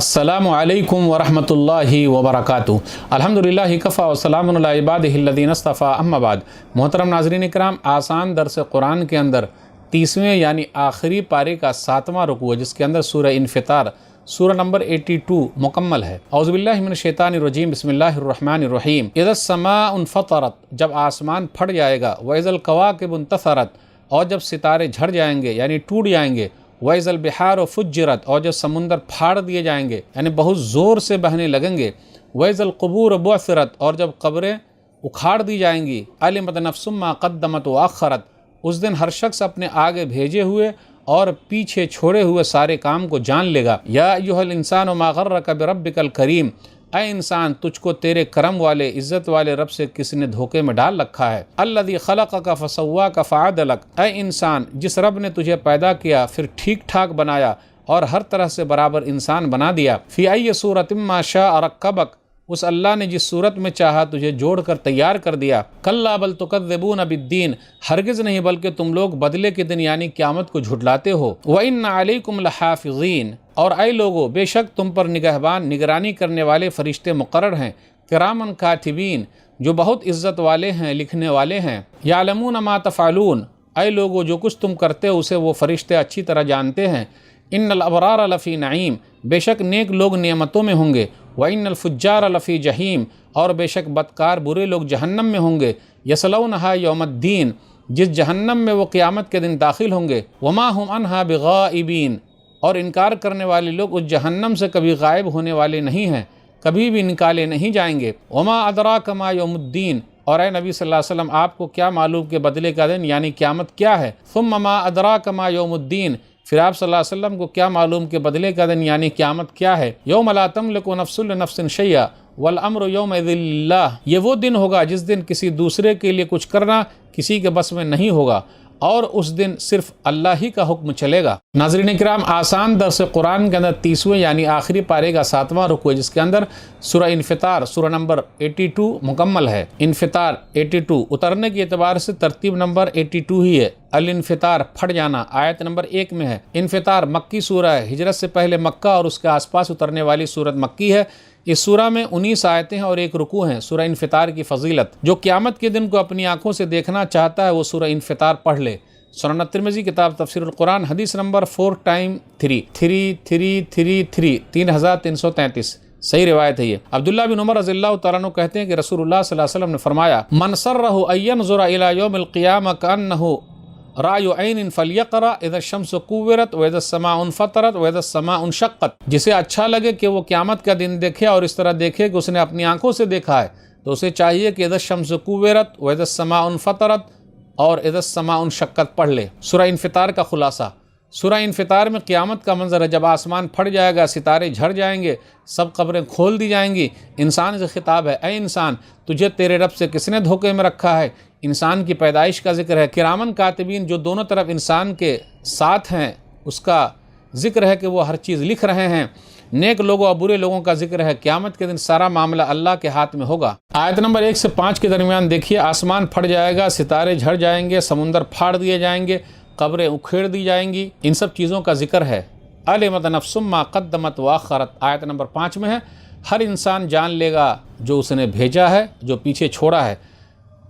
अस्सलामु अलैकुम वरहमतुल्लाहि वबरकातुहू। अल्हम्दुलिल्लाहि कफ़ा व सलामुन अला इबादिहिल्लज़ीना इस्तफ़ा अम्मा बाद। मोहतरम नाज़रीन इकराम, आसान दर्स कुरान के अंदर 30वें यानी आखिरी पारे का 7वां रुकू है, जिसके अंदर सूरह इन्फ़ितार सूरह नंबर 82 मुकम्मल है। औज़ु बिल्लाहि मिनश शैतानिर रजीम, बिस्मिल्लाहिर रहमानिर रहीम। इज़स समाउ इन्फ़तरत, जब आसमान फट जाएगा। व इज़ल कवाकिबु इंतसरत, और जब सितारे झड़ जाएंगे यानी टूट जाएंगे। वैज़ल बिहार फुज्जिरत, और जब समुंदर फाड़ दिए जाएंगे यानी बहुत ज़ोर से बहने लगेंगे। वैज़ल क़ुबूर बुअसिरत, और जब कब्रें उखाड़ दी जाएंगी। अलिमत नफ्सुम मा क़द्दमत व अख़रत, उस दिन हर शख्स अपने आगे भेजे हुए और पीछे छोड़े हुए सारे काम को जान लेगा। या अय्युहल इंसानु मा गर्रक बिरब्बिकल करीम, ऐ इंसान, तुझको तेरे करम वाले इज़्ज़त वाले रब से किसी ने धोखे में डाल रखा है। अल्लज़ी ख़लक़क फ़सव्वाक फ़अदलक, ऐ इंसान, जिस रब ने तुझे पैदा किया फिर ठीक ठाक बनाया और हर तरह से बराबर इंसान बना दिया। फ़ी अय्यि सूरतिम मा शाअ रक्कबक, उस अल्लाह ने जिस सूरत में चाहा तुझे जोड़कर तैयार कर दिया। कल्ला बल तुकज़्ज़िबून बिद्दीन, हरगिज़ नहीं बल्कि तुम लोग बदले के दिन यानी क़यामत को झुठलाते हो। व इन्ना अलैकुम लहाफ़िज़ीन, और ऐ लोगों, बेशक तुम पर निगहबान निगरानी करने वाले फ़रिश्ते मुक़र्रर हैं। किरामन कातिबीन, जो बहुत इज़्ज़त वाले हैं, लिखने वाले हैं। यालमून मा तफ़अलून, ऐ लोगों, जो कुछ तुम करते हो उसे वो फ़रिश्ते अच्छी तरह जानते हैं। इन्नल अबरार लफ़ी नईम, बेशक नेक लोग नेमतों में होंगे। व इन्नल फुज्जार लफ़ी जहीम, और बेशक बदकार बुरे लोग जहन्नम में होंगे। यसलौनहा यौमद्दीन, जिस जहन्नम में वो क़यामत के दिन दाखिल होंगे। वमा हुम अन्हा बिग़ाइबीन, और इनकार करने वाले लोग उस जहन्नम से कभी गायब होने वाले नहीं हैं, कभी भी निकाले नहीं जाएंगे। वमा अदराक मा यौमुद्दीन, और ए नबी सल्लल्लाहु अलैहि वसल्लम, आपको क्या मालूम कि बदले का दिन यानी क़यामत क्या है। सुम्मा मा अदराक मा यौमुद्दीन, फिर आप सल्लल्लाहु अलैहि वसल्लम को क्या मालूम कि बदले का दिन यानी क़यामत क्या है। यौम ला तमलिकु नफ्सुन लिनफ्सिन शैअ वल अम्रु यौमइज़िन लिल्लाह, ये वो दिन होगा जिस दिन किसी दूसरे के लिए कुछ करना किसी के बस में नहीं होगा और उस दिन सिर्फ अल्लाह ही का हुक्म चलेगा। नाज़रीन किराम, आसान दर्स कुरान के अंदर 30वें यानी आखिरी पारे का 7वां रुकू है, जिसके अंदर सूरह इन्फ़ितार सूरह नंबर 82 मुकम्मल है। इन्फ़ितार 82 उतरने के एतबार से तरतीब नंबर 82 ही है। अल इन्फ़ितार फट जाना आयत नंबर 1 में है। इन्फ़ितार मक्की सूरह है, हिजरत से पहले मक्का और उसके आसपास उतरने वाली सूरत मक्की है। इस सूरह में 19 आयतें हैं और 1 रुकू हैं। सूरह इन्फ़ितार की फ़जीलत, जो क़यामत के दिन को अपनी आँखों से देखना चाहता है वो सूरह इन्फ़ितार पढ़ ले। सुनन तिरमिज़ी किताब तफ़सीरुल कुरान हदीस नंबर 3333 सही रिवायत है ये। अब्दुल्लाह बिन उमर रज़ियल्लाहु तआला अन्हु कहते हैं कि रसूलुल्लाह सल्लल्लाहु अलैहि वसल्लम ने फरमाया, मन सर्रहु अय्यनज़ुरा इला यौमिल क़ियामह कअन्नहु रायु ऐनिन फलियक़रा इज़ा शम्सु कुव्विरत व इज़ा समाउ इन्फ़तरत व इज़ा समाउ इंशक़्क़त, जिसे अच्छा लगे कि वो क़यामत का दिन देखे और इस तरह देखे कि उसने अपनी आंखों से देखा है, तो उसे चाहिए कि इज़ा शम्सु कुव्विरत व इज़ा समाउ इन्फ़तरत और इज़ा समाउ इंशक़्क़त पढ़ ले। सूरह इन्फ़ितार का खुलासा, सूरह इन्फ़ितार में क़यामत का मंजर है। जब आसमान फट जाएगा, सितारे झड़ जाएंगे, सब कब्रें खोल दी जाएंगी। इंसान से खिताब है, ऐ इंसान, तुझे तेरे रब से किसने धोखे में रखा है। इंसान की पैदाइश का जिक्र है। किरामन कातिबीन, जो दोनों तरफ इंसान के साथ हैं, उसका जिक्र है कि वो हर चीज़ लिख रहे हैं। नेक लोगों और बुरे लोगों का जिक्र है। क़यामत के दिन सारा मामला अल्लाह के हाथ में होगा। आयत नंबर 1 से 5 के दरमियान देखिए, आसमान फट जाएगा, सितारे झड़ जाएंगे, समुंदर फाड़ दिए जाएंगे, कब्रें उखेड़ दी जाएंगी, इन सब चीज़ों का जिक्र है। अलिमत नफ्सुम मा क़द्दमत व अख़रत आयत नंबर 5 में है। हर इंसान जान लेगा जो उसने भेजा है, जो पीछे छोड़ा है।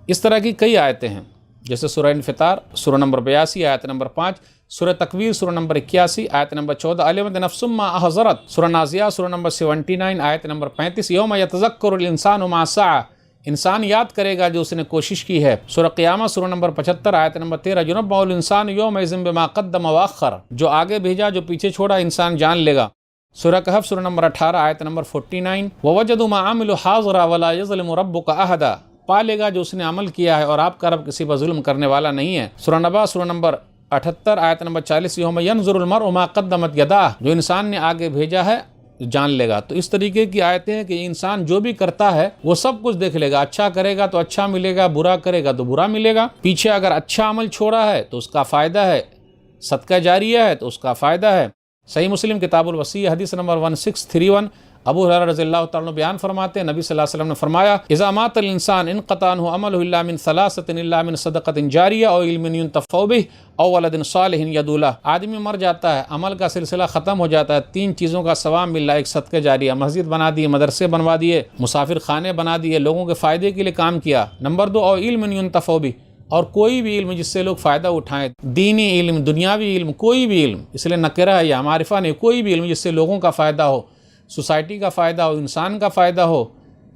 इस तरह की कई आयतें हैं, जैसे सूरह इन्फ़ितार सूरह नंबर 82 आयत नंबर 5, सूरह तकवीर सूरह नंबर 81 आयत नंबर 14, अलिमत नफ्सुम मा अहज़रत सूरह नाज़ियात सूरह नंबर 79 आयत नंबर 35, यौम यतज़क्करुल इंसानु मा सआ, इंसान याद करेगा जो उसने कोशिश की है। सूरह क़ियामत सूरह नंबर 75 आयत नंबर 13, युनब्बअुल इंसानु यौमइज़िन बिमा क़द्दम व अख़्ख़र, जो आगे भेजा जो पीछे छोड़ा इंसान जान लेगा। सूरह कहफ़ सूरह नंबर 18 आयत नंबर 49, ववजदू मा अमिलू हाज़िरा वला यज़लिमु रब्बुका अहदा, पा लेगा जो उसने अमल किया है और आपका रब किसी पर जुल्म करने वाला नहीं है। सूरह नबा सूरह नंबर 78 आयत नंबर 40, यौम यनज़ुरुल मरअु मा क़द्दमत यदाह, जो इंसान ने आगे भेजा है जान लेगा। तो इस तरीके की आयतें हैं कि इंसान जो भी करता है वो सब कुछ देख लेगा। अच्छा करेगा तो अच्छा मिलेगा, बुरा करेगा तो बुरा मिलेगा। पीछे अगर अच्छा अमल छोड़ा है तो उसका फ़ायदा है, सदका जारिया है तो उसका फ़ायदा है। सही मुस्लिम किताबुल वसी हदीस नंबर 1631, ابو ہریرہ رضی اللہ تعالیٰ عنہ بیان فرماتے ہیں نبی صلی اللہ علیہ وسلم نے فرمایا اذا مات الانسان انقطع عنہ عملہ الا من ثلاثۃ الا من صدقۃ جاریہ او علم ينتفع بہ او ولد صالح يدعو له. آدمی مر جاتا ہے، عمل کا سلسلہ ختم ہو جاتا ہے، 3 چیزوں کا ثواب مل رہا ہے، ایک صدقہ جاریہ، مسجد بنا دیے، مدرسے بنوا دیے، مسافر خانے بنا دیے، لوگوں کے فائدے کے لیے کام کیا. نمبر 2 اور علم ينتفع بہ، اور کوئی بھی علم جس سے لوگ فائدہ اٹھائیں، دینی علم، دنیاوی علم، کوئی بھی علم، اس لیے نکرہ ہے یا معرفہ نہیں، کوئی بھی علم جس سے لوگوں کا فائدہ ہو، سوسائٹی کا فائدہ ہو، انسان کا فائدہ ہو.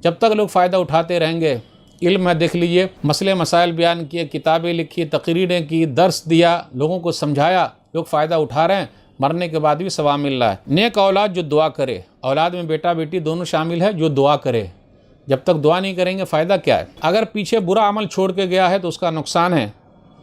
جب تک لوگ فائدہ اٹھاتے رہیں گے. علم ہے، دیکھ لیجئے، مسئلے مسائل بیان کیے، کتابیں لکھی، تقریریں کی، درس دیا، لوگوں کو سمجھایا، لوگ فائدہ اٹھا رہے ہیں، مرنے کے بعد بھی ثواب مل رہا ہے. نیک اولاد جو دعا کرے، اولاد میں بیٹا بیٹی دونوں شامل ہے، جو دعا کرے. جب تک دعا نہیں کریں گے فائدہ کیا ہے؟ اگر پیچھے برا عمل چھوڑ کے گیا ہے تو اس کا نقصان ہے.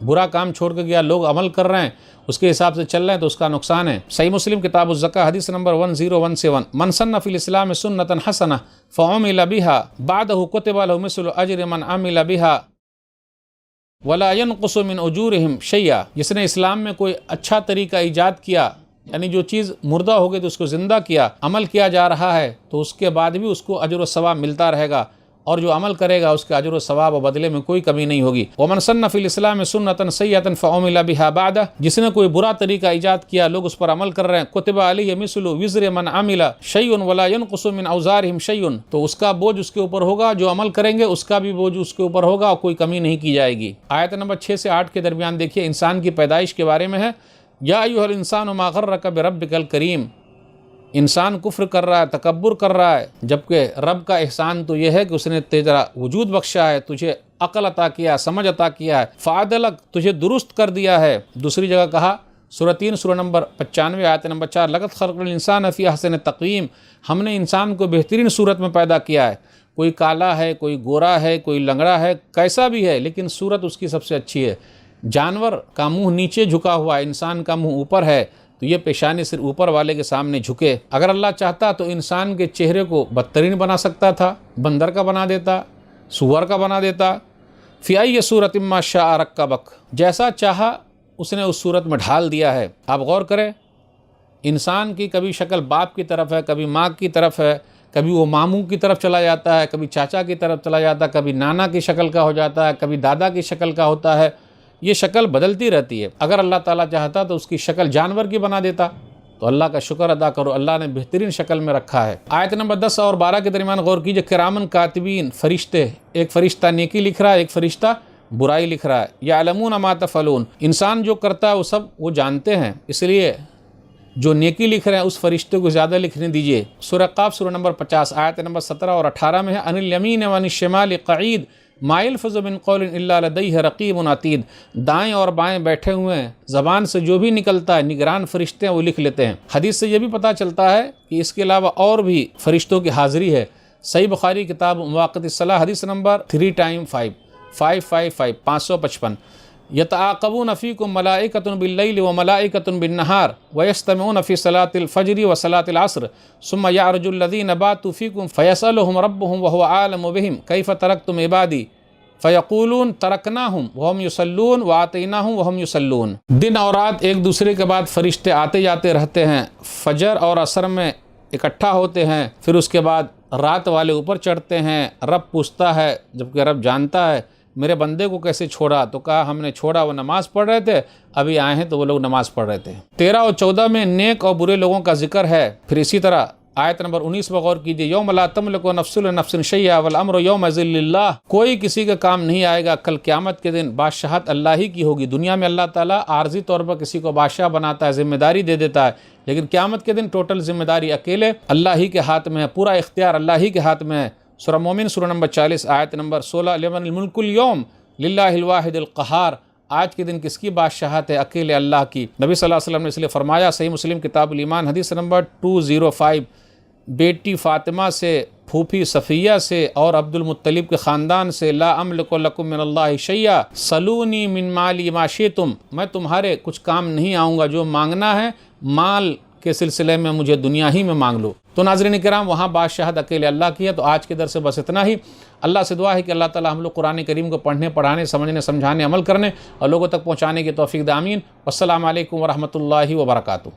برا کام چھوڑ کے گیا، لوگ عمل کر رہے ہیں، اس کے حساب سے چل رہے ہیں تو اس کا نقصان ہے. صحیح مسلم کتاب الزکاة حدیث نمبر 1017 من سن فی الاسلام سنة حسنة فعمل بها بعده كتب له مثل اجر من عمل بها ولا ينقص من اجورهم شيئا. جس نے اسلام میں کوئی اچھا طریقہ ایجاد کیا، یعنی جو چیز مردہ ہو گئی تو اس کو زندہ کیا، عمل کیا جا رہا ہے، تو اس کے بعد بھی اس کو اجر و ثواب ملتا رہے گا، اور جو عمل کرے گا اس کے اجر و ثواب و بدلے میں کوئی کمی نہیں ہوگی. ومن سن فی الاسلام سنة سیئة فعمل بها بعده، جس نے کوئی برا طریقہ ایجاد کیا، لوگ اس پر عمل کر رہے ہیں، کتب علیہ مثل وزر من عمل شیء ولا ينقص من اوزارهم شیء، تو اس کا بوجھ اس کے اوپر ہوگا، جو عمل کریں گے اس کا بھی بوجھ اس کے اوپر ہوگا، اور کوئی کمی نہیں کی جائے گی. آیت نمبر 6 سے 8 کے درمیان دیکھیے، انسان کی پیدائش کے بارے میں ہے. یا ایھا الانسان ما غرک بربک الکریم. انسان کفر کر رہا ہے، تکبر کر رہا ہے، جبکہ رب کا احسان تو یہ ہے کہ اس نے تیرا وجود بخشا ہے، تجھے عقل عطا کیا، سمجھ عطا کیا ہے، فعدلک، تجھے درست کر دیا ہے. دوسری جگہ کہا سورہ 3 سورہ نمبر 95 آیت نمبر 4 لقد خلقنا الانسان فی احسن تقویم. ہم نے انسان کو بہترین صورت میں پیدا کیا ہے. کوئی کالا ہے، کوئی گورا ہے، کوئی لنگڑا ہے، کیسا بھی ہے، لیکن صورت اس کی سب سے اچھی ہے. جانور کا منہ نیچے جھکا ہوا ہے، انسان کا منہ اوپر ہے، تو یہ پیشانی صرف اوپر والے کے سامنے جھکے. اگر اللہ چاہتا تو انسان کے چہرے کو بدترین بنا سکتا تھا، بندر کا بنا دیتا، سور کا بنا دیتا. فی ای صورت ما شاء رکبک، جیسا چاہا اس نے اس صورت میں ڈھال دیا ہے. آپ غور کریں، انسان کی کبھی شکل باپ کی طرف ہے، کبھی ماں کی طرف ہے، کبھی وہ ماموں کی طرف چلا جاتا ہے، کبھی چاچا کی طرف چلا جاتا ہے، کبھی نانا کی شکل کا ہو جاتا ہے، کبھی دادا کی شکل کا ہوتا ہے. یہ شکل بدلتی رہتی ہے. اگر اللہ تعالیٰ چاہتا تو اس کی شکل جانور کی بنا دیتا. تو اللہ کا شکر ادا کرو، اللہ نے بہترین شکل میں رکھا ہے. آیت نمبر 10 اور 12 کے درمیان غور کیجئے. کرامن کاتبین، فرشتے، ایک فرشتہ نیکی لکھ رہا ہے، ایک فرشتہ برائی لکھ رہا ہے. یعلمون ما تفعلون، انسان جو کرتا ہے وہ سب وہ جانتے ہیں، اس لیے جو نیکی لکھ رہے ہیں اس فرشتے کو زیادہ لکھنے دیجئے. سورہ قاف سورہ نمبر 50 آیت نمبر 17 اور 18 میں ہے ان الیمین وعن الشمال قعید ما یلفظ من قول الا لدیہ رقیب عتید. دائیں اور بائیں بیٹھے ہوئے ہیں، زبان سے جو بھی نکلتا ہے نگران فرشتے ہیں وہ لکھ لیتے ہیں. حدیث سے یہ بھی پتہ چلتا ہے کہ اس کے علاوہ اور بھی فرشتوں کی حاضری ہے. صحیح بخاری کتاب مواقیت الصلاۃ حدیث نمبر 555 555 یتعاقبون فیکم ملائکۃ باللیل وملائکۃ بالنہار ویجتمعون فی صلاۃ الفجر وصلاۃ العصر ثم یعرج الذین باتوا فیکم فیسألهم ربهم وهو عالم بهم کیف ترکتم عبادی فیقولون ترکناہم وہم یصلون وآتیناہم وہم یصلون. دن اور رات ایک دوسرے کے بعد فرشتے آتے جاتے رہتے ہیں، فجر اور عصر میں اکٹھا ہوتے ہیں، پھر اس کے بعد رات والے اوپر چڑھتے ہیں. رب پوچھتا ہے، جبکہ رب جانتا ہے میرے بندے کو کیسے چھوڑا، تو کہا ہم نے چھوڑا، وہ نماز پڑھ رہے تھے، ابھی آئے ہیں تو وہ لوگ نماز پڑھ رہے تھے. 13 اور 14 میں نیک اور برے لوگوں کا ذکر ہے. پھر اسی طرح آیت نمبر 19 پر غور کیجیے. یوم لا تملک نفس لنفس شیئا والامر یومئذ للہ. کوئی کسی کا کام نہیں آئے گا. کل قیامت کے دن بادشاہت اللہ ہی کی ہوگی. دنیا میں اللہ تعالیٰ عارضی طور پر کسی کو بادشاہ بناتا ہے، ذمہ داری دے دیتا ہے، لیکن قیامت کے دن ٹوٹل ذمہ داری اکیلے اللہ ہی کے ہاتھ میں ہے، پورا اختیار اللہ ہی کے ہاتھ میں ہے. سورہ مومن سورہ نمبر 40 آیت نمبر 16 لمن الملک اليوم للہ الواحد القہار. آج کے دن کس کی بادشاہت ہے؟ اکیلے اللہ کی. نبی صلی اللہ علیہ وسلم نے اس لیے فرمایا، صحیح مسلم کتاب الایمان حدیث نمبر 205 بیٹی فاطمہ سے، پھوپھی صفیہ سے اور عبد المطلب کے خاندان سے لا املک لکم من اللہ شیئا سلونی من مالی ما شئتم. میں تمہارے کچھ کام نہیں آؤں گا، جو مانگنا ہے مال کے سلسلے میں مجھے دنیا ہی میں مانگ لو. تو ناظرین کرام، وہاں بادشاہت اکیلے اللہ کی ہے. تو آج کے درس سے بس اتنا ہی. اللہ سے دعا ہے کہ اللہ تعالی ہم لوگ قرآن کریم کو پڑھنے، پڑھانے، سمجھنے، سمجھانے، عمل کرنے اور لوگوں تک پہنچانے کی توفیق دے. آمین. والسلام علیکم ورحمۃ اللہ وبرکاتہ.